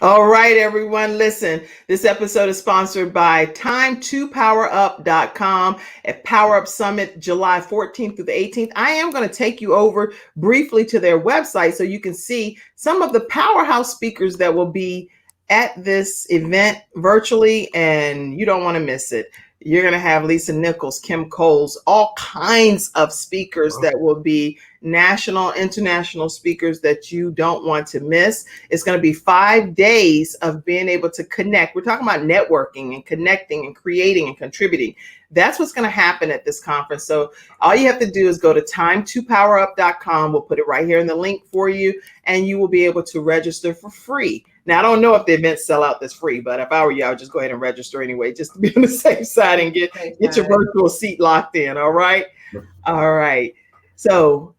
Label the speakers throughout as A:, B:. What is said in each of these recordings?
A: All right, everyone. Listen, this episode is sponsored by time2powerup.com at Power Up Summit, July 14th through the 18th. I am going to take you over briefly to their website so you can see some of the powerhouse speakers that will be at this event virtually, and you don't want to miss it. You're going to have Lisa Nichols, Kim Coles, all kinds of speakers that will be national, international speakers that you don't want to miss. It's going to be 5 days of being able to connect. We're talking about networking and connecting and creating and contributing. That's what's going to happen at this conference. So all you have to do is go to time2powerup.com. We'll put it right here in the link for you, and you will be able to register for free. Now, I don't know if the events sell out this free, but if I were you, I would just go ahead and register anyway, just to be on the safe side and get your virtual seat locked in. All right. All right. So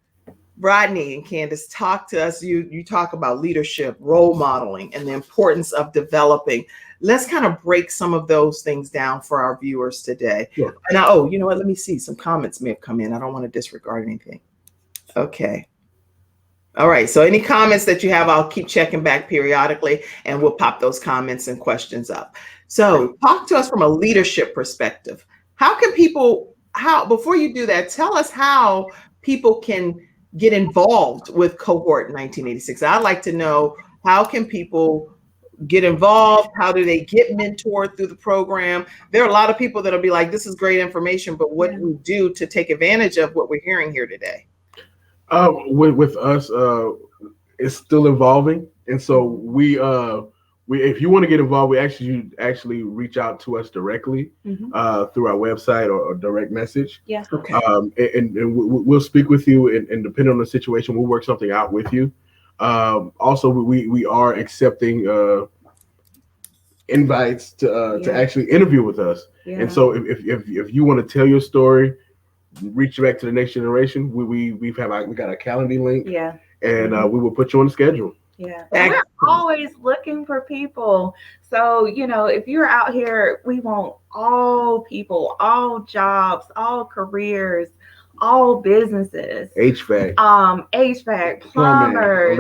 A: Rodney and Candace, talk to us. You talk about leadership, role modeling, and the importance of developing. Let's kind of break some of those things down for our viewers today. Sure. And you know what? Let me see. Some comments may have come in. I don't want to disregard anything. Okay. All right. So any comments that you have, I'll keep checking back periodically, and we'll pop those comments and questions up. So talk to us from a leadership perspective. Before you do that, tell us how people can get involved with Cohort 1986. I'd like to know, how can people get involved? How do they get mentored through the program? There are a lot of people that'll be like, this is great information, but what do we do to take advantage of what we're hearing here today?
B: With us, it's still evolving. And so we if you want to get involved, we actually reach out to us directly through our website or direct message.
C: Yeah.
A: Okay.
B: And we'll speak with you, and depending on the situation, we'll work something out with you. Also, we are accepting invites to actually interview with us. Yeah. And so if you want to tell your story, reach back to the next generation, we got a calendar link.
C: Yeah.
B: And we will put you on the schedule.
C: Yeah. We're always looking for people. So, if you're out here, we want all people, all jobs, all careers, all businesses.
B: HVAC,
C: plumbers,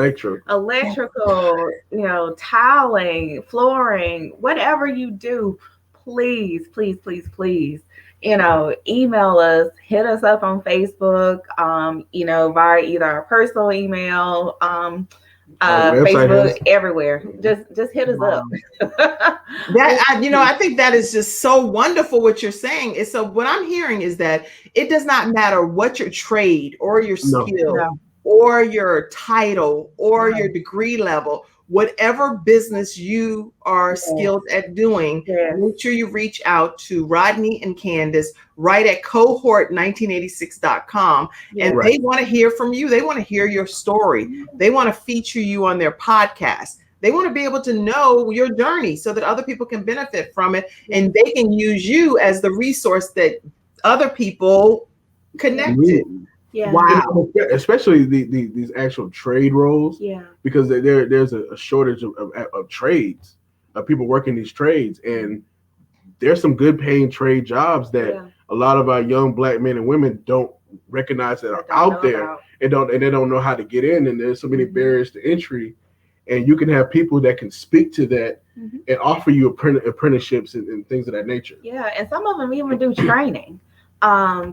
B: electrical,
C: tiling, flooring, whatever you do, please, please, please, please, email us, hit us up on Facebook, via either our personal email, Facebook, everywhere. Just hit us up.
A: I think that is just so wonderful what you're saying. Is so what I'm hearing is that it does not matter what your trade or your skill or your title or your degree level. Whatever business you are skilled at doing, make sure you reach out to Rodney and Candace right at cohort1986.com. And they want to hear from you. They want to hear your story. They want to feature you on their podcast. They want to be able to know your journey so that other people can benefit from it, and they can use you as the resource that other people connect to.
C: Yeah.
A: Wow.
B: Especially these actual trade roles.
C: Yeah.
B: Because there's a shortage of trades, of people working these trades, and there's some good paying trade jobs that a lot of our young Black men and women don't recognize that are out there and they don't know how to get in. And there's so many barriers to entry, and you can have people that can speak to that and offer you apprenticeships and things of that nature.
C: Yeah, and some of them even do training.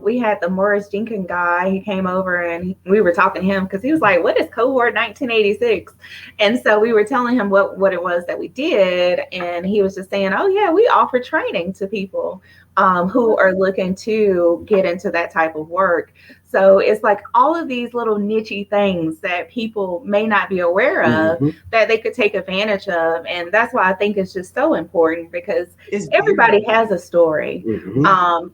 C: We had the Morris Jenkins guy. He came over and we were talking to him because he was like, what is Cohort 1986? And so we were telling him what it was that we did. And he was just saying, oh yeah, we offer training to people who are looking to get into that type of work. So it's like all of these little niche-y things that people may not be aware of that they could take advantage of. And that's why I think it's just so important, because everybody has a story.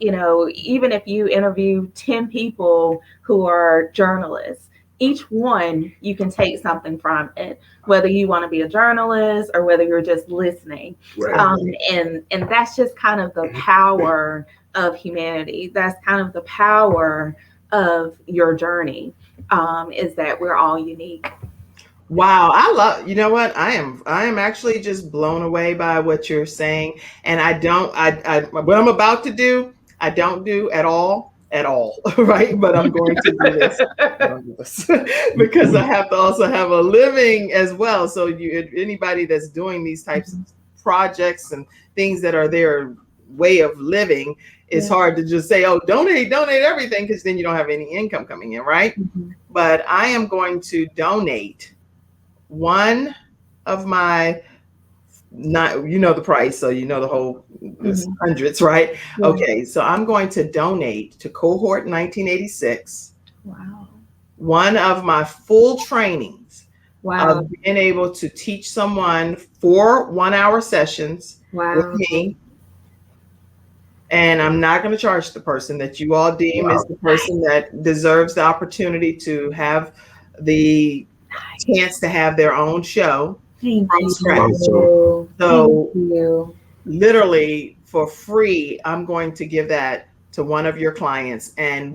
C: Even if you interview 10 people who are journalists, each one you can take something from it, whether you want to be a journalist or whether you're just listening. And that's just kind of the power of humanity. That's kind of the power of your journey, is that we're all unique.
A: Wow. You know what? I am actually just blown away by what you're saying. And what I'm about to do, I don't do at all. at all, right? But I'm going to do this, because I have to also have a living as well. So anybody that's doing these types of projects and things that are their way of living, it's hard to just say, oh, donate everything, because then you don't have any income coming in, right? But I am going to donate one of my, not, you know the price, so you know the whole hundreds, right? Okay, so I'm going to donate to Cohort 1986.
C: Wow.
A: One of my full trainings of being able to teach someone 4 1-hour sessions with me. And I'm not going to charge the person that you all deem is the person that deserves the opportunity to have the chance to have their own show from scratch. So literally for free, I'm going to give that to one of your clients. And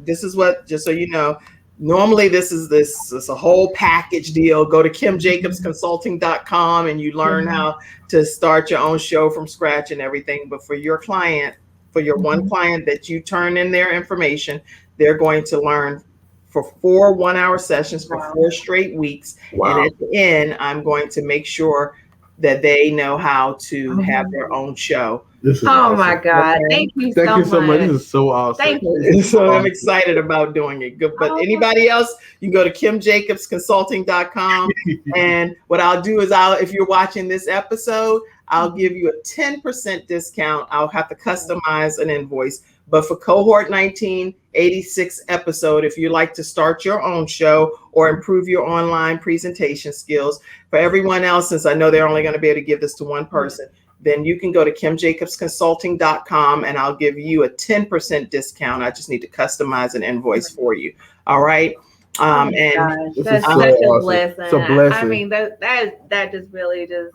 A: this is what, just so you know, normally this is a whole package deal. Go to KimJacobsConsulting.com and you learn how to start your own show from scratch and everything. But for your client, for your one client that you turn in their information, they're going to learn for 4 1-hour sessions for 4 straight weeks. And at the end, I'm going to make sure that they know how to have their own show.
B: This is
C: my God. Thank you so much.
B: This is so awesome.
C: Thank you.
A: So I'm excited about doing it. Good. But anybody else, you can go to KimJacobsConsulting.com. And what I'll do is if you're watching this episode, I'll give you a 10% discount. I'll have to customize an invoice. But for Cohort 1986 episode, if you'd like to start your own show or improve your online presentation skills, for everyone else, since I know they're only going to be able to give this to one person, then you can go to KimJacobsConsulting.com and I'll give you a 10% discount. I just need to customize an invoice for you. All right.
C: That's such a blessing.
B: It's a blessing.
C: I mean, that just really just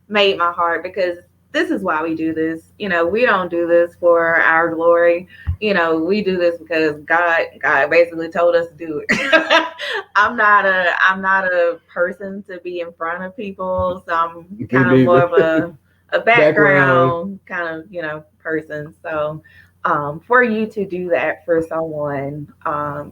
C: made my heart, because this is why we do this. You know, we don't do this for our glory. You know, we do this because God basically told us to do it. I'm not a person to be in front of people, so I'm kind of more of a background kind of, person. So for you to do that for someone,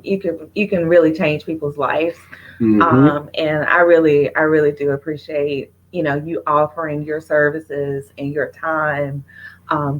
C: you can really change people's lives. And I really do appreciate you offering your services and your time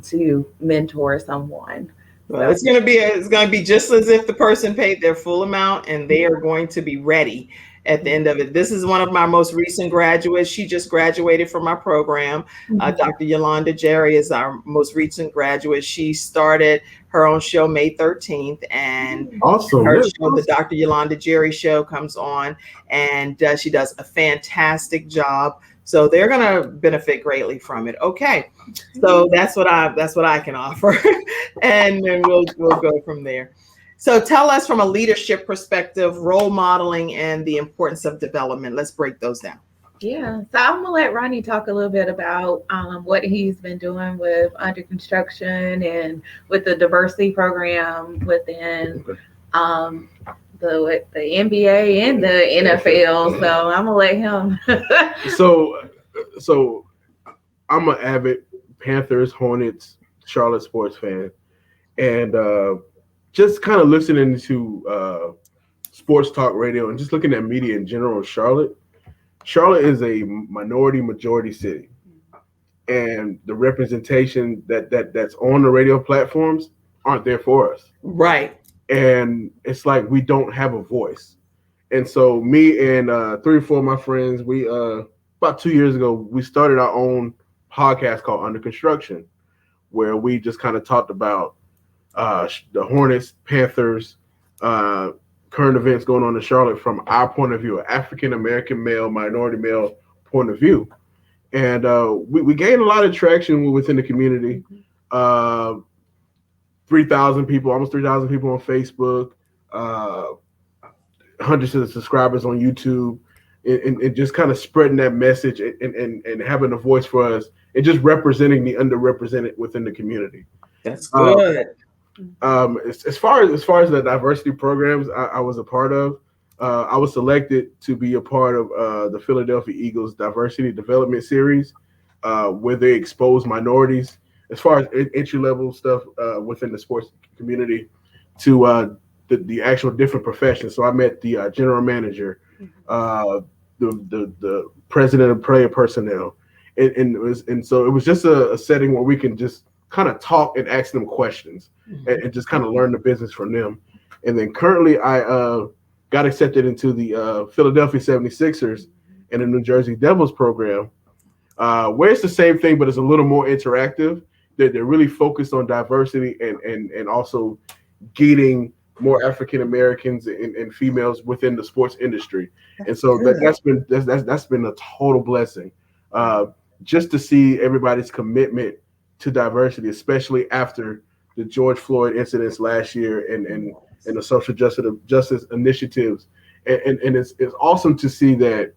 C: to mentor someone.
A: Well, it's going to be just as if the person paid their full amount, and they are going to be ready at the end of it. This is one of my most recent graduates. She just graduated from my program. Dr. Yolanda Jerry is our most recent graduate. She started her own show May 13th, and her show, the Dr. Yolanda Jerry Show, comes on, and she does a fantastic job. So they're going to benefit greatly from it. Okay, so that's what I can offer, and then we'll go from there. So tell us from a leadership perspective, role modeling, and the importance of development. Let's break those down.
C: Yeah, so I'm gonna let Ronnie talk a little bit about what he's been doing with Under Construction and with the diversity program within the NBA and the NFL. So I'm gonna let him.
B: So I'm an avid Panthers, Hornets, Charlotte sports fan, and just kind of listening to sports talk radio and just looking at media in general in Charlotte. Charlotte is a majority city, and the representation that's on the radio platforms aren't there for us.
A: Right.
B: And it's like we don't have a voice. And so me and 3 or 4 of my friends, we about 2 years ago, we started our own podcast called Under Construction, where we just kind of talked about the Hornets, Panthers, current events going on in Charlotte from our point of view, an African-American male, minority male point of view. And we gained a lot of traction within the community. 3,000 people, almost 3,000 people on Facebook, hundreds of subscribers on YouTube, and just kind of spreading that message and having a voice for us and just representing the underrepresented within the community.
A: That's good.
B: As far as the diversity programs I was a part of, I was selected to be a part of the Philadelphia Eagles Diversity Development Series, where they expose minorities as far as entry-level stuff within the sports community to the actual different professions. So I met the general manager, the president of player personnel, and so it was just a setting where we can just kind of talk and ask them questions and just kind of learn the business from them. And then currently I got accepted into the Philadelphia 76ers and the New Jersey Devils program, where it's the same thing, but it's a little more interactive. They're really focused on diversity and also getting more African Americans and females within the sports industry. And so that's been a total blessing. Just to see everybody's commitment to diversity, especially after the George Floyd incidents last year and the social justice initiatives. And it's awesome to see that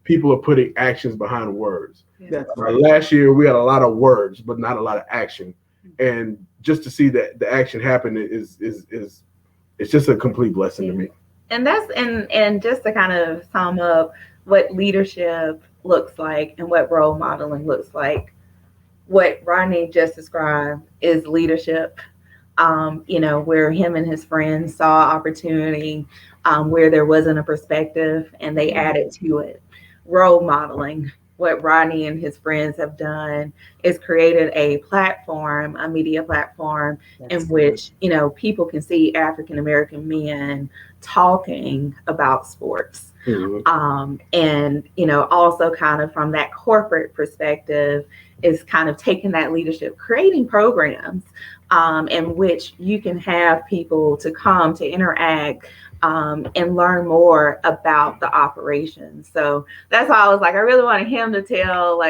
B: people are putting actions behind words.
A: That's
B: right. Last year we had a lot of words, but not a lot of action. And just to see that the action happen is it's just a complete blessing to me.
C: And that's and just to kind of sum up what leadership looks like and what role modeling looks like, what Rodney just described is leadership. Where him and his friends saw opportunity, where there wasn't a perspective and they added to it. Role modeling, what Rodney and his friends have done is created a platform, a media platform in which, people can see African American men talking about sports. And, also kind of from that corporate perspective is kind of taking that leadership, creating programs in which you can have people to come to interact and learn more about the operations. So that's why I was like, I really wanted him to tell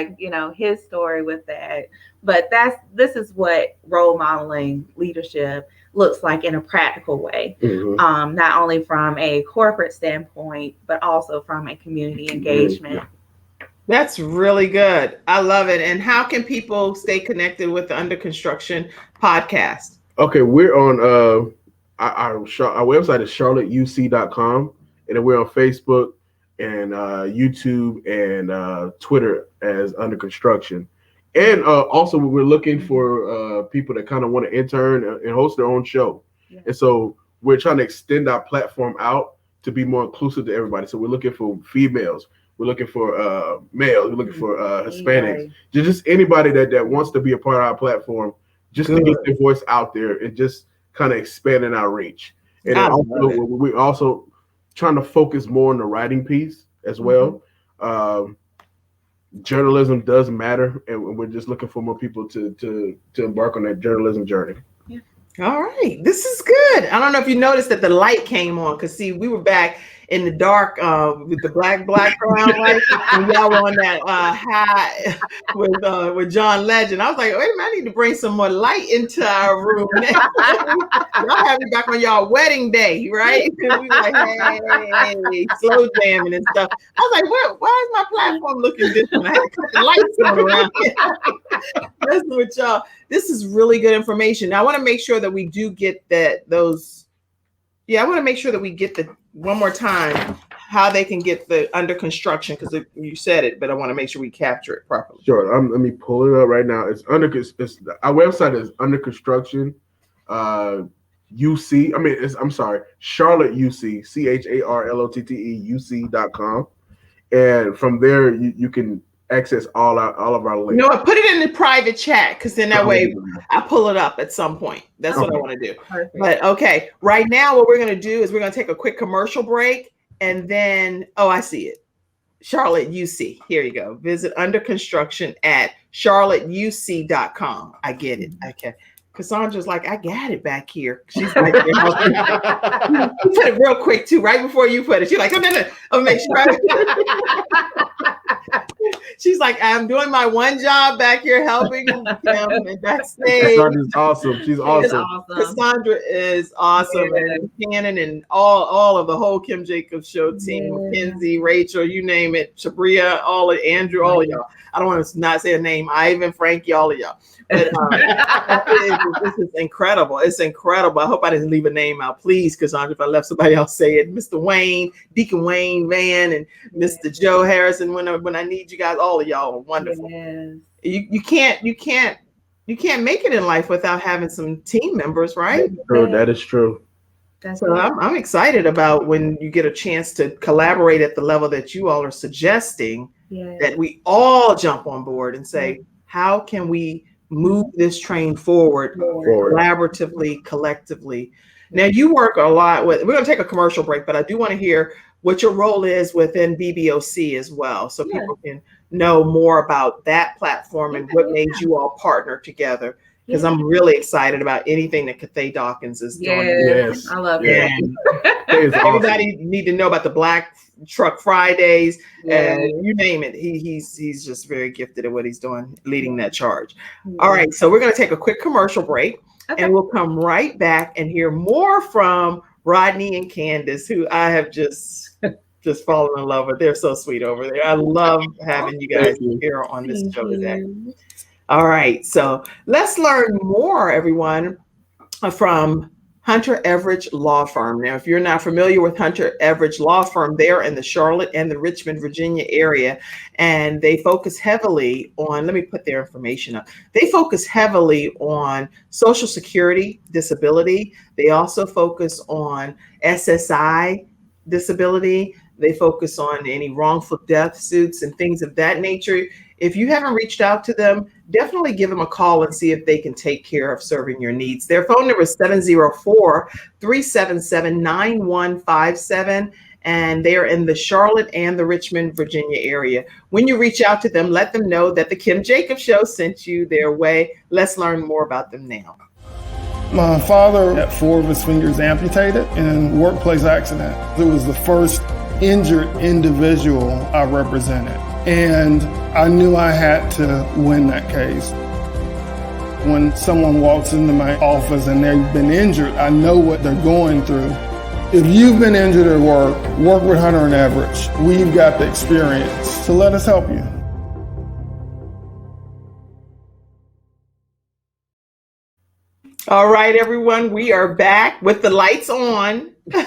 C: his story with that. But this is what role modeling leadership looks like in a practical way, not only from a corporate standpoint, but also from a community engagement.
A: That's really good. I love it. And how can people stay connected with the Under Construction podcast?
B: Okay, we're on our website is charlotteuc.com, and then we're on Facebook and YouTube and Twitter as Under Construction. And also we're looking for people that kind of want to intern and host their own show. Yeah. And so we're trying to extend our platform out to be more inclusive to everybody. So we're looking for females. We're looking for males. We're looking for Hispanics. Yeah. Just anybody that wants to be a part of our platform, just to get their voice out there and just kind of expanding our reach. And we're also trying to focus more on the writing piece as well. Journalism does matter, and we're just looking for more people to embark on that journalism journey.
A: Yeah. All right. This is good. I don't know if you noticed that the light came on, because see, we were back in the dark with the black background light, and y'all were on that high with John Legend. I was like, wait a minute, I need to bring some more light into our room. Y'all have me back on y'all wedding day, right? We were like, hey, slow jamming and stuff. I was like, why is my platform looking different? I had to put the lights on around here. Listen with y'all. This is really good information. Now, I want to make sure that we do get those. Yeah, I want to make sure that we get one more time how they can get the Under Construction, because you said it, but I want to make sure we capture it properly.
B: Sure. Let me pull it up right now. Our website is Under Construction UC. Charlotte UC, CHARLOTTE UC.com. And from there you can access all of our links.
A: No, put it in the private chat, because then that way I pull it up at some point. That's what I want to do. Perfect. But okay, right now what we're going to do is we're going to take a quick commercial break, and then I see it. Charlotte UC. Here you go. Visit Under Construction at charlotteuc.com. I get it. Okay. Cassandra's like, I got it back here. She's like, you put it real quick too, right before you put it. She's like, no, I'll make sure. She's like, I'm doing my one job back here helping him backstage.
B: Cassandra's awesome. She's awesome.
A: Cassandra is awesome. Yeah. And Shannon and all of the whole Kim Jacobs show team, Mackenzie, Rachel, you name it, Shabria, all of Andrew, all of y'all. I don't want to not say a name, Ivan, Frankie, all of y'all. But this is incredible. It's incredible. I hope I didn't leave a name out. Please, Cassandra, if I left somebody else, say it. Mr. Wayne, Deacon Wayne Van, and Mr. Joe Harrison. When I need you guys, all of y'all are wonderful. Yes. You can't make it in life without having some team members, right?
B: That is true.
A: So I'm excited about when you get a chance to collaborate at the level that you all are suggesting, that we all jump on board and say, how can we move this train forward collaboratively, collectively? Now, you work a lot with, we're going to take a commercial break, but I do want to hear what your role is within BBOC as well, so people can know more about that platform and what made you all partner together. Because I'm really excited about anything that Cathay Dawkins is doing.
B: Yes,
C: I love
B: it.
A: And everybody need to know about the Black Truck Fridays, and you name it. He's just very gifted at what he's doing, leading that charge. All right, so we're going to take a quick commercial break, and we'll come right back and hear more from Rodney and Candace, who I have just fallen in love with. They're so sweet over there. I love having you guys here on this show today. All right, so let's learn more, everyone, from Hunter Everidge Law Firm. Now, if you're not familiar with Hunter Everidge Law Firm, they're in the Charlotte and the Richmond, Virginia area, and they focus heavily on, let me put their information up. They focus heavily on Social Security, disability. They also focus on SSI, disability. They focus on any wrongful death suits and things of that nature. If you haven't reached out to them, definitely give them a call and see if they can take care of serving your needs. Their phone number is 704-377-9157, and they are in the Charlotte and the Richmond, Virginia area. When you reach out to them, let them know that the Kim Jacobs Show sent you their way. Let's learn more about them now.
D: My father had 4 of his fingers amputated in a workplace accident. It was the first injured individual I represented, and I knew I had to win that case. When someone walks into my office and they've been injured, I know what they're going through. If you've been injured at work, work with Hunter and Everidge. We've got the experience, so let us help you.
A: All right, everyone, we are back with the lights on. The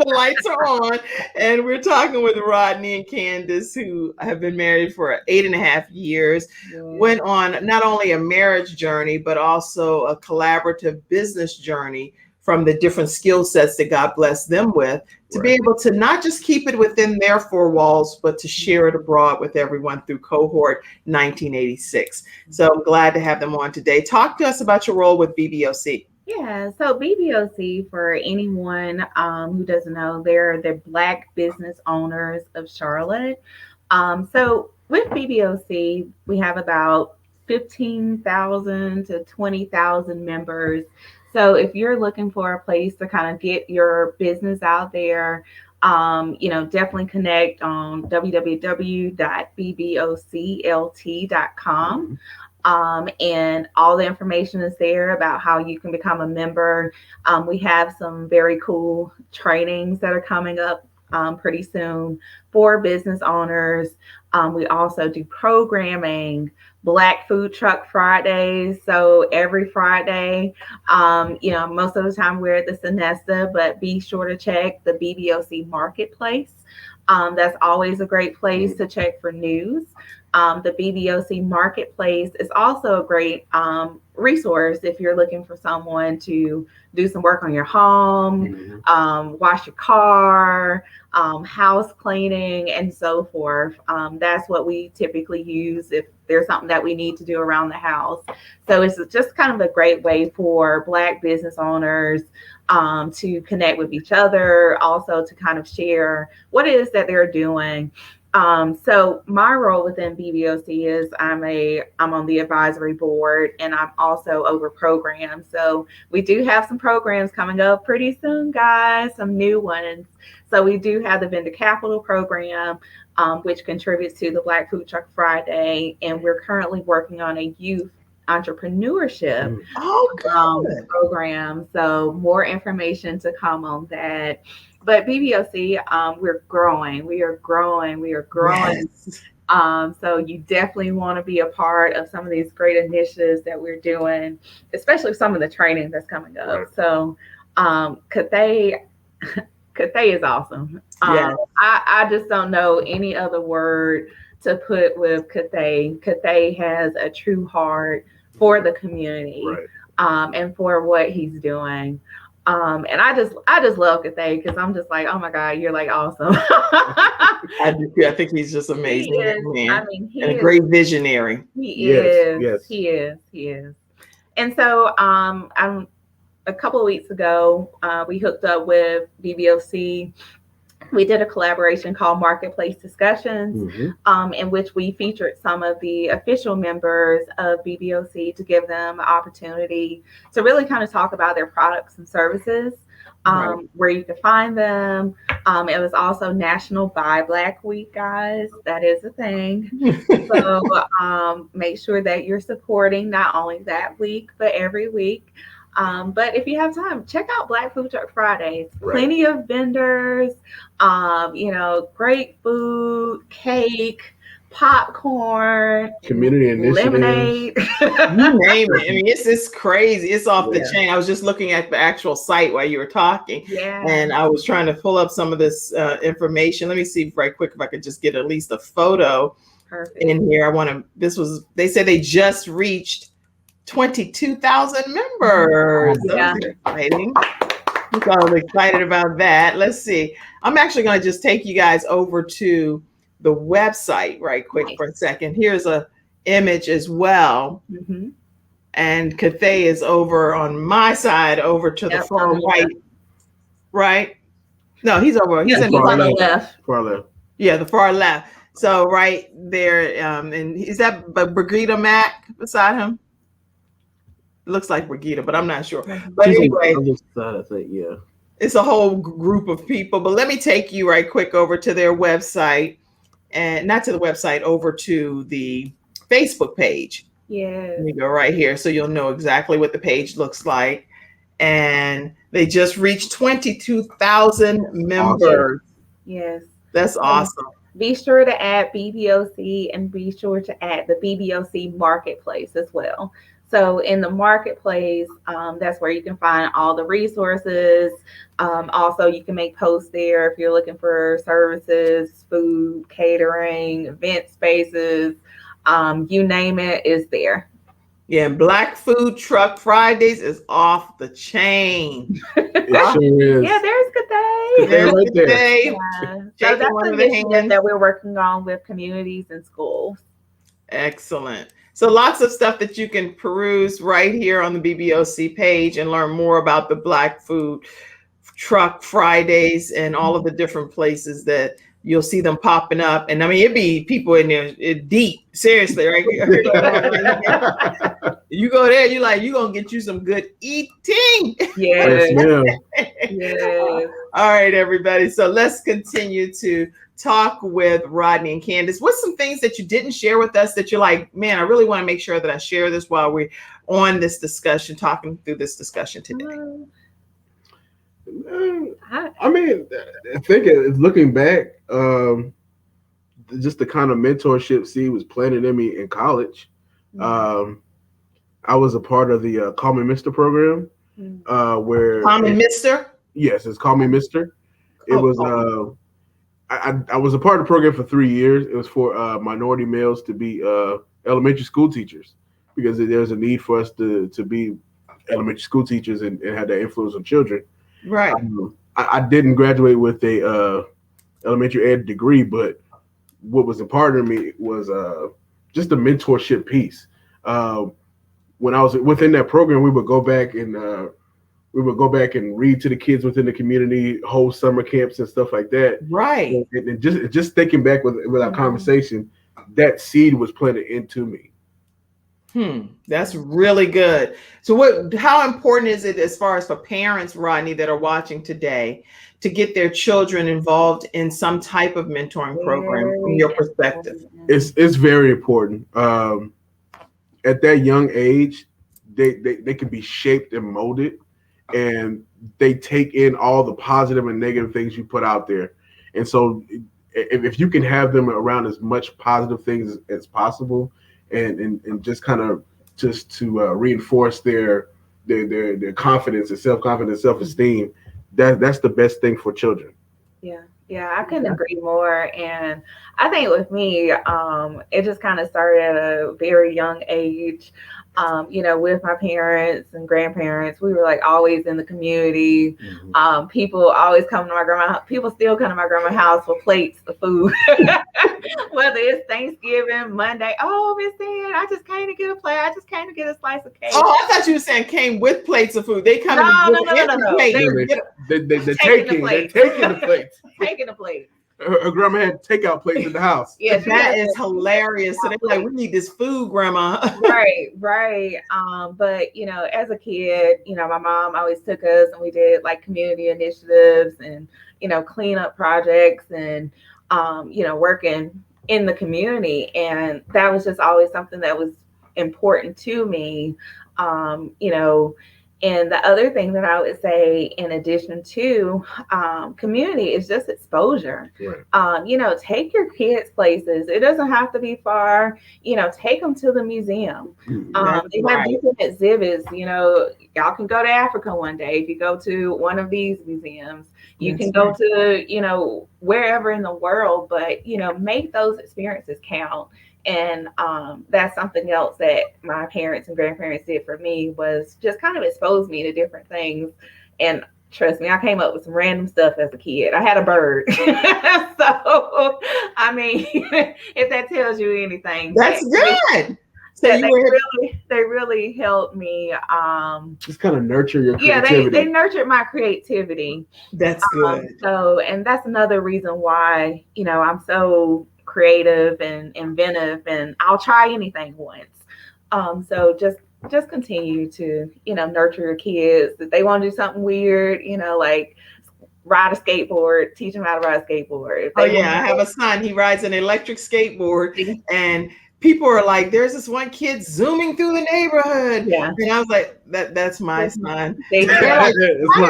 A: lights are on, and we're talking with Rodney and Candace, who have been married for 8.5 years. Went on not only a marriage journey, but also a collaborative business journey from the different skill sets that God blessed them with, to be able to not just keep it within their 4 walls, but to share it abroad with everyone through Cohort 1986. So I'm glad to have them on today. Talk to us about your role with BBOC.
C: Yeah, so BBOC, for anyone who doesn't know, they're the Black Business Owners of Charlotte. So with BBOC, we have about 15,000 to 20,000 members. So if you're looking for a place to kind of get your business out there, definitely connect on www.bboclt.com. And all the information is there about how you can become a member. We have some very cool trainings that are coming up pretty soon for business owners. We also do programming, Black Food Truck Fridays. So every Friday, most of the time we're at the Sonesta, but be sure to check the BBOC Marketplace. That's always a great place to check for news. The BBOC Marketplace is also a great resource if you're looking for someone to do some work on your home, wash your car, house cleaning, and so forth. That's what we typically use if there's something that we need to do around the house. So it's just kind of a great way for Black business owners to connect with each other, also to kind of share what it is that they're doing. So my role within BBOC is I'm on the advisory board, and I'm also over programs. So we do have some programs coming up pretty soon, guys, some new ones. So we do have the Vendor Capital program, which contributes to the Black Food Truck Friday. And we're currently working on a youth entrepreneurship program. So more information to come on that. But BBOC, we're growing. We are growing. Yes. So you definitely want to be a part of some of these great initiatives that we're doing, especially some of the training that's coming up. Right. So Cathay is awesome. Yes. I just don't know any other word to put with Cathay. Cathay has a true heart for the community, right, and for what he's doing. And I just love Cathay because I'm just like, oh my God, you're like awesome.
A: I do too. I think he's just amazing,
C: He is.
A: man,
C: I mean,
A: and a great visionary.
C: He
B: Yes,
C: is.
B: yes.
C: He is. He is. And so, I'm a couple of weeks ago, we hooked up with BBOC. We did a collaboration called Marketplace Discussions, in which we featured some of the official members of BBOC to give them an opportunity to really kind of talk about their products and services, where you can find them. It was also National Buy Black Week, guys. That is a thing. So make sure that you're supporting not only that week, but every week. But if you have time, check out Black Food Truck Fridays.
B: Right.
C: Plenty of vendors, great food, cake, popcorn,
B: Community initiatives.
C: lemonade.
A: You name it. I mean, it's crazy. It's off the chain. I was just looking at the actual site while you were talking, and I was trying to pull up some of this information. Let me see right quick if I could just get at least a photo in here. They said they just reached 22,000 members.
C: Yeah.
A: That's exciting. So I'm excited about that. Let's see. I'm actually going to just take you guys over to the website right quick for a second. Here's a image as well.
C: Mm-hmm.
A: And Cathay is over on my side, over to the far right. Right? No, he's over. He's
C: on the left.
B: Far left.
A: Yeah, the far left. So right there, and is that Brigida Mack beside him? Looks like Brigida, but I'm not sure. But anyway, it's a whole group of people. But let me take you right quick over to their website, and not to the website, over to the Facebook page.
C: Yeah.
A: Let me go right here so you'll know exactly what the page looks like. And they just reached 22,000 members.
C: Yes.
A: That's awesome.
C: Be sure to add BBOC and be sure to add the BBOC Marketplace as well. So in the Marketplace, that's where you can find all the resources. Also, you can make posts there if you're looking for services, food, catering, event spaces, you name it is there.
A: Yeah, Black Food Truck Fridays is off the chain.
B: It sure is.
C: Yeah, there's Cathay.
A: There's
B: right there.
A: Cathay.
C: Yeah. So
A: Shaking
C: that's
A: one
C: the
A: of the
C: initiative
A: hands.
C: that we're working on with communities and schools.
A: Excellent. So lots of stuff that you can peruse right here on the BBOC page and learn more about the Black Food Truck Fridays and all of the different places that you'll see them popping up. And I mean, it'd be people in there deep, seriously, right? You go there, you're going to get you some good eating.
C: Yeah.
B: Yeah.
A: All right, everybody. So let's continue to talk with Rodney and Candace. What's some things that you didn't share with us that you're like, man, I really want to make sure that I share this while we're on this discussion, talking through this discussion today?
B: I mean, I think looking back, just the kind of mentorship C was planted in me in college. I was a part of the Call Me Mr. program, where
A: Call Me Mr.?
B: Yes, it's Call Me Mr. It was I was a part of the program for 3 years. It was for minority males to be elementary school teachers because there's a need for us to be elementary school teachers and have that influence on children.
A: Right.
B: I didn't graduate with a elementary ed degree, but what was important to me was just the mentorship piece. When I was within that program, we would go back and read to the kids within the community, hold summer camps and stuff like that.
A: Right.
B: And just thinking back with our conversation, that seed was planted into me.
A: That's really good. So how important is it as far as for parents, Rodney, that are watching today to get their children involved in some type of mentoring program from your perspective?
B: It's very important. At that young age, they can be shaped and molded, and they take in all the positive and negative things you put out there. And so if you can have them around as much positive things as possible, and just kind of to reinforce their confidence and self-confidence, self-esteem, that's the best thing for children.
C: Yeah, I couldn't agree more. And I think with me, it just kind of started at a very young age. With my parents and grandparents, we were like always in the community. People always come to my grandma's. People still come to my grandma's house for plates of food, whether it's Thanksgiving, Monday. Oh, Miss Dan, I just came to get a plate. I just came to get a slice of cake.
A: Oh, I thought you were saying came with plates of food. They come
C: No.
B: They're taking the plates.
C: Taking the plate.
B: Her grandma had takeout plates in the house.
C: Yeah,
A: that is hilarious. So they're like, we need this food, Grandma.
C: Right. But as a kid, my mom always took us and we did like community initiatives and cleanup projects and working in the community, and that was just always something that was important to me. And the other thing that I would say, in addition to community, is just exposure.
B: Right.
C: Take your kids places. It doesn't have to be far. Take them to the museum. They have different exhibits. Y'all can go to Africa one day if you go to one of these museums. You can go to, wherever in the world, but, make those experiences count. And that's something else that my parents and grandparents did for me, was just kind of expose me to different things. And trust me, I came up with some random stuff as a kid. I had a bird. So, I mean, if that tells you anything.
A: That's good. So
C: they really helped me.
B: Just kind of nurture your
C: creativity.
B: creativity.
C: They nurtured my creativity.
A: That's good.
C: And that's another reason why, I'm so creative and inventive, and I'll try anything once. So just continue to, nurture your kids. If they want to do something weird, like ride a skateboard, teach them how to ride a skateboard.
A: I have a son. He rides an electric skateboard, and people are like, there's this one kid zooming through the neighborhood.
C: Yeah.
A: And I was like, that's my son.
C: They're
A: like, how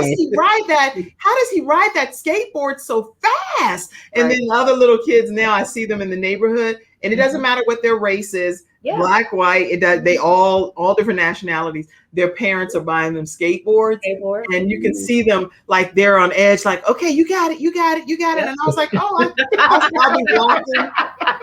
A: does he ride that skateboard so fast? And then other little kids, now I see them in the neighborhood, and it doesn't matter what their race is, black, white, they all different nationalities. Their parents are buying them skateboards. And you can see them like they're on edge, like, okay, you got it. And I was like,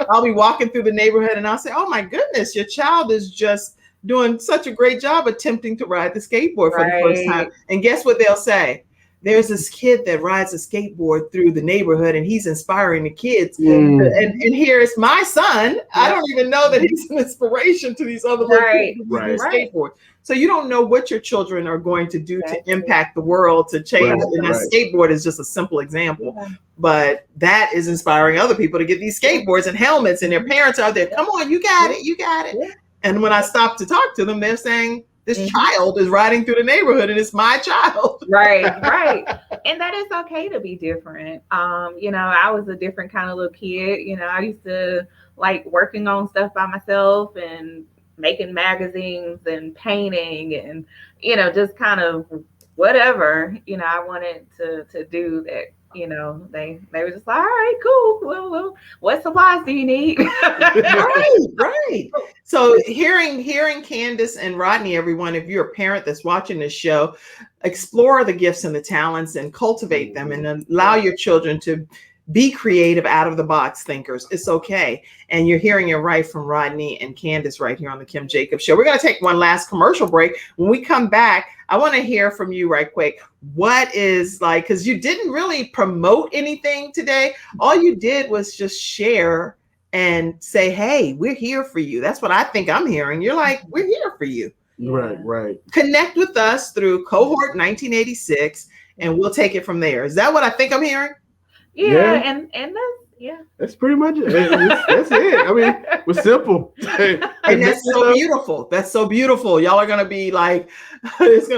A: I'll be walking through the neighborhood, and I'll say, oh my goodness, your child is just doing such a great job attempting to ride the skateboard for the first time. And guess what they'll say? There's this kid that rides a skateboard through the neighborhood, and he's inspiring the kids. And here's my son. I don't even know that he's an inspiration to these other little kids who do skateboard. So you don't know what your children are going to do to impact the world, to change. And that skateboard is just a simple example. But that is inspiring other people to get these skateboards and helmets, and their parents are there. Come on, you got it. And when I stop to talk to them, they're saying, this child is riding through the neighborhood, and it's my child.
C: Right. And that is okay to be different. I was a different kind of little kid. I used to like working on stuff by myself and making magazines and painting and, just kind of whatever, I wanted to do that. They were just like, all right, cool. Well, what supplies do you need? Right.
A: So hearing Candace and Rodney, everyone, if you're a parent that's watching this show, explore the gifts and the talents and cultivate them, and allow your children to be creative, out of the box thinkers. It's okay. And you're hearing it right from Rodney and Candace right here on the Kim Jacobs Show. We're going to take one last commercial break. When we come back, I want to hear from you right quick. What is like, because you didn't really promote anything today. All you did was just share and say, hey, we're here for you. That's what I think I'm hearing. You're like, we're here for you.
B: Right.
A: Connect with us through Cohort 1986, and we'll take it from there. Is that what I think I'm hearing?
C: And
B: that's pretty much it. That's it. I mean, we're simple.
A: And that's so beautiful. That's so beautiful. Y'all are gonna be like, it's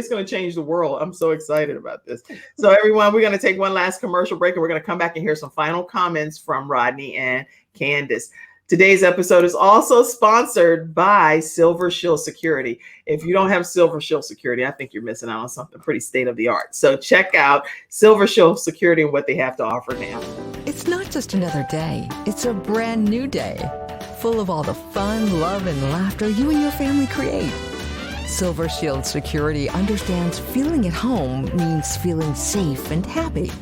A: gonna change the world. I'm so excited about this. So everyone, we're gonna take one last commercial break, and we're gonna come back and hear some final comments from Rodney and Candace. Today's episode is also sponsored by Silver Shield Security. If you don't have Silver Shield Security, I think you're missing out on something pretty state of the art. So check out Silver Shield Security and what they have to offer now.
E: It's not just another day. It's a brand new day, full of all the fun, love, and laughter you and your family create. Silver Shield Security understands feeling at home means feeling safe and happy.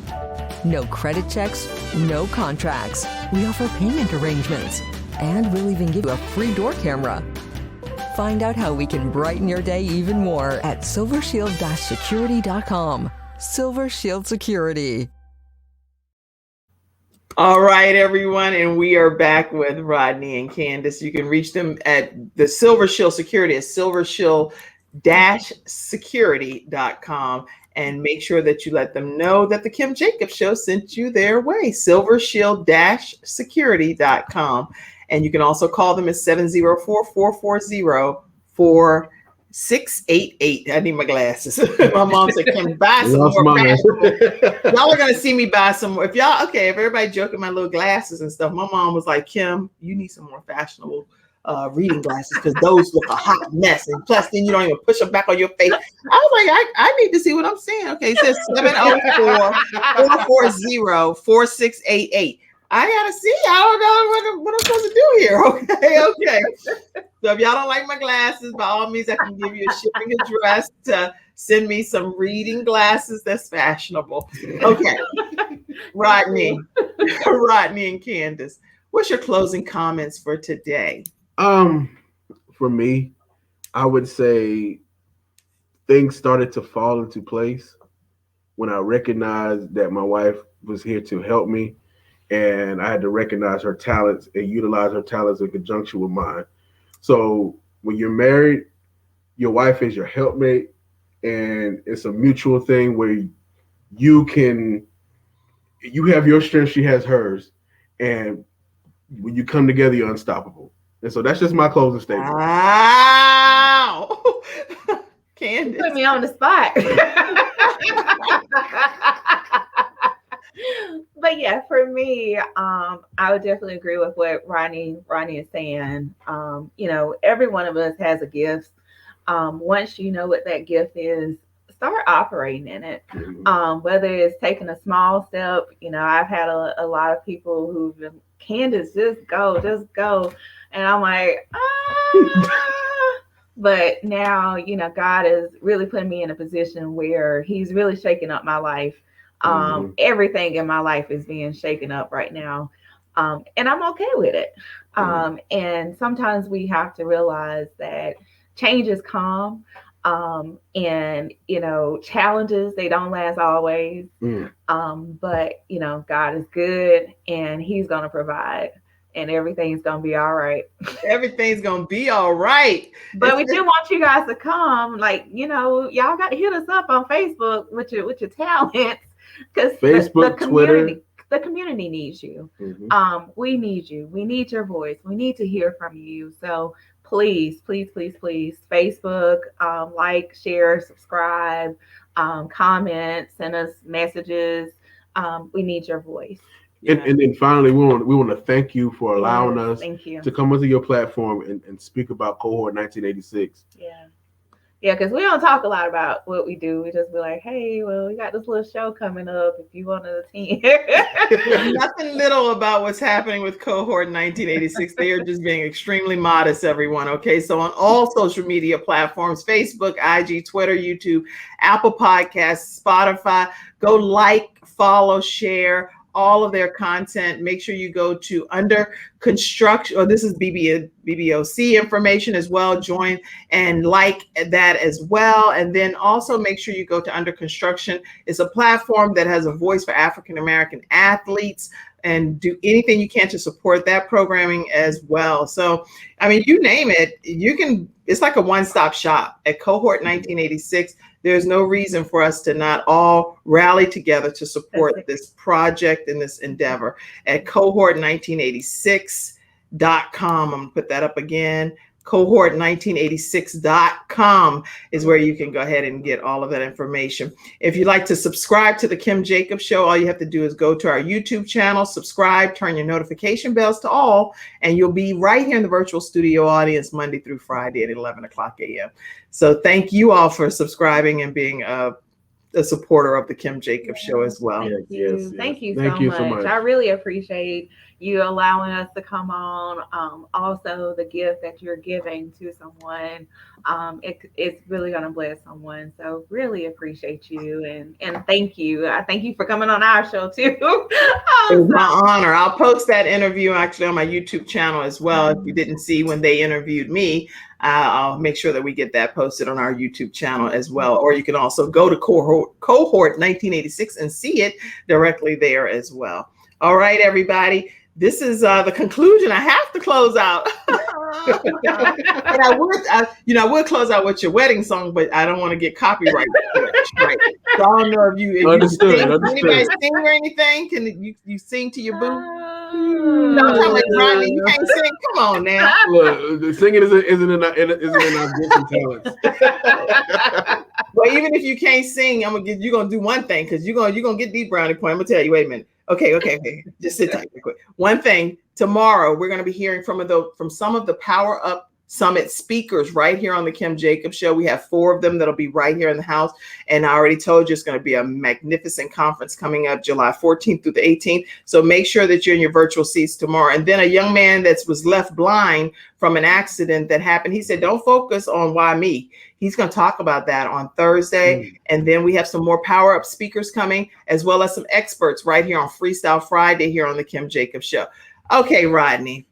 E: No credit checks, no contracts. We offer payment arrangements. And we'll even give you a free door camera. Find out how we can brighten your day even more at silvershield-security.com. Silver Shield Security.
A: All right, everyone, and we are back with Rodney and Candace. You can reach them at the Silver Shield Security at silvershield-security.com, and make sure that you let them know that the Kim Jacobs Show sent you their way. silvershield-security.com, and you can also call them at 704-440-4688. I need my glasses. My mom said, "Kim, buy some more fashionable." Y'all are gonna see me buy some more. If everybody joking my little glasses and stuff. My mom was like, "Kim, you need some more fashionable reading glasses because those look a hot mess. And plus, then you don't even push them back on your face." I was like, I need to see what I'm saying. Okay, it says 704-440-4688. I gotta see. I don't know what I'm supposed to do here. Okay. So if y'all don't like my glasses, by all means, I can give you a shipping address to send me some reading glasses that's fashionable. Okay. Rodney and Candace, what's your closing comments for today?
B: For me, I would say things started to fall into place when I recognized that my wife was here to help me, and I had to recognize her talents and utilize her talents in conjunction with mine. So when you're married, your wife is your helpmate, and it's a mutual thing where you have your strength, she has hers, and when you come together, you're unstoppable. And so that's just my closing statement.
A: Wow. Candace.
C: Put me on the spot. But yeah, for me, I would definitely agree with what Ronnie is saying. Every one of us has a gift. Once you know what that gift is, start operating in it. Whether it's taking a small step, I've had a lot of people who've been, "Candace, just go." And I'm like, But now, God is really putting me in a position where he's really shaking up my life. Everything in my life is being shaken up right now. And I'm okay with it. And sometimes we have to realize that changes come. And challenges, they don't last always. But God is good, and he's going to provide, and everything's going to be all right.
A: Everything's going to be all right.
C: But we do want you guys to come. Y'all got to hit us up on Facebook with your talents, because
B: Facebook,
C: Twitter. The community needs you. We need you. We need your voice. We need to hear from you. So please, Facebook, like, share, subscribe, comment, send us messages. We need your voice.
B: And then finally, we want to thank you for allowing us to come onto your platform and speak about Cohort 1986.
C: Yeah, because we don't talk a lot about what we do. We just be like, "Hey, well, we got this little show coming up if you want to attend."
A: Nothing little about what's happening with Cohort 1986. They are just being extremely modest, everyone. Okay, so on all social media platforms, Facebook, IG, Twitter, YouTube, Apple Podcasts, Spotify, go like, follow, share all of their content. Make sure you go to Under Construction, or this is BBOC information as well. Join and like that as well. And then also make sure you go to Under Construction. It's a platform that has a voice for African American athletes, and do anything you can to support that programming as well. So, you name it, it's like a one-stop shop at Cohort 1986. There's no reason for us to not all rally together to support this project and this endeavor at cohort1986.com. I'm going to put that up again. Cohort1986.com is where you can go ahead and get all of that information. If you'd like to subscribe to the Kim Jacobs Show, all you have to do is go to our YouTube channel, subscribe, turn your notification bells to all, and you'll be right here in the virtual studio audience Monday through Friday at 11 o'clock a.m. So thank you all for subscribing and being a supporter of the Kim Jacobs Show as well.
C: Thank you so much. I really appreciate you allowing us to come on. Also, the gift that you're giving to someone, it's really going to bless someone. So really appreciate you and thank you. I thank you for coming on our show too.
A: It was my honor. I'll post that interview actually on my YouTube channel as well. If you didn't see when they interviewed me, I'll make sure that we get that posted on our YouTube channel as well. Or you can also go to cohort 1986 and see it directly there as well. All right, everybody. This is the conclusion. I have to close out. And I would close out with your wedding song, but I don't want to get copyrighted. Right. So I don't know if you
B: Understood.
A: anybody sing or anything. Can you sing to your boo? No, I'm talking about Rodney. You can't sing. Come on now.
B: Look, the singing isn't in our gifts and talents.
A: Well, even if you can't sing, you're gonna do one thing because you're gonna get deep brownie point. I'm gonna tell you. Wait a minute. Okay. Just sit tight real quick. One thing, tomorrow we're going to be hearing from some of the Power Up Summit speakers right here on the Kim Jacobs Show. We have 4 of them that'll be right here in the house. And I already told you it's going to be a magnificent conference coming up July 14th through the 18th. So make sure that you're in your virtual seats tomorrow. And then a young man that was left blind from an accident that happened, he said, don't focus on why me. He's going to talk about that on Thursday. And then we have some more Power Up speakers coming, as well as some experts right here on Freestyle Friday here on the Kim Jacobs Show. Okay, Rodney,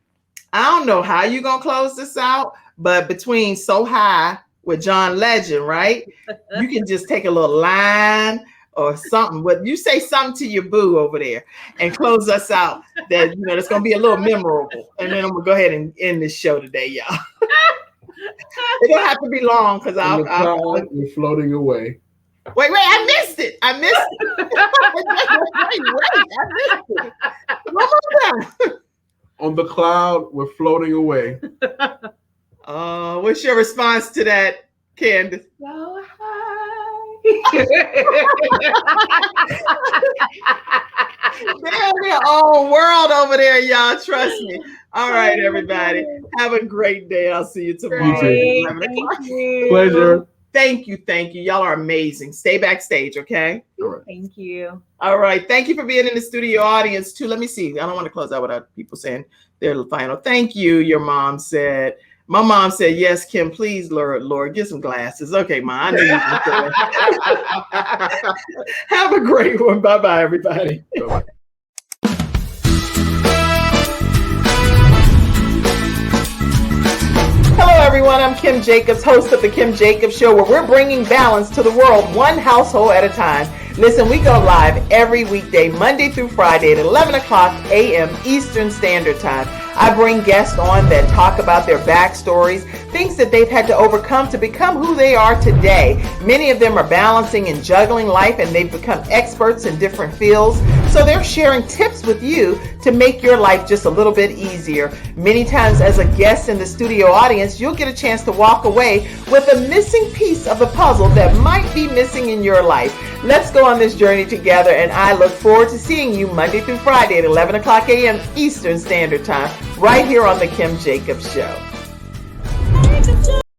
A: I don't know how you're going to close this out, but between So High with John Legend, right? You can just take a little line or something. But you say something to your boo over there and close us out that, that's going to be a little memorable. And then I'm going to go ahead and end this show today, y'all. It don't have to be long because
B: we're floating away.
A: Wait, I missed it. Wait, I missed it. One more time.
B: On the cloud, we're floating away.
A: What's your response to that, Candace?
C: So high.
A: They're their own world over there, y'all. Trust me. All right, everybody. Have a great day. I'll see you tomorrow.
C: Thank you.
B: Pleasure.
A: Thank you. Y'all are amazing. Stay backstage, okay?
B: All right.
C: Thank you.
A: All right. Thank you for being in the studio audience, too. Let me see. I don't want to close out without people saying their final. Thank you, your mom said. My mom said, yes, Kim, please, Lord, get some glasses. Okay, Ma, I knew you were that. Have a great one. Bye-bye, everybody.
B: Bye-bye.
A: Hello, everyone. I'm Kim Jacobs, host of The Kim Jacobs Show, where we're bringing balance to the world one household at a time. Listen, we go live every weekday, Monday through Friday at 11 o'clock a.m. Eastern Standard Time. I bring guests on that talk about their backstories, things that they've had to overcome to become who they are today. Many of them are balancing and juggling life, and they've become experts in different fields. So they're sharing tips with you to make your life just a little bit easier. Many times as a guest in the studio audience, you'll get a chance to walk away with a missing piece of the puzzle that might be missing in your life. Let's go on this journey together, and I look forward to seeing you Monday through Friday at 11 o'clock a.m. Eastern Standard Time, right here on The Kim Jacobs Show.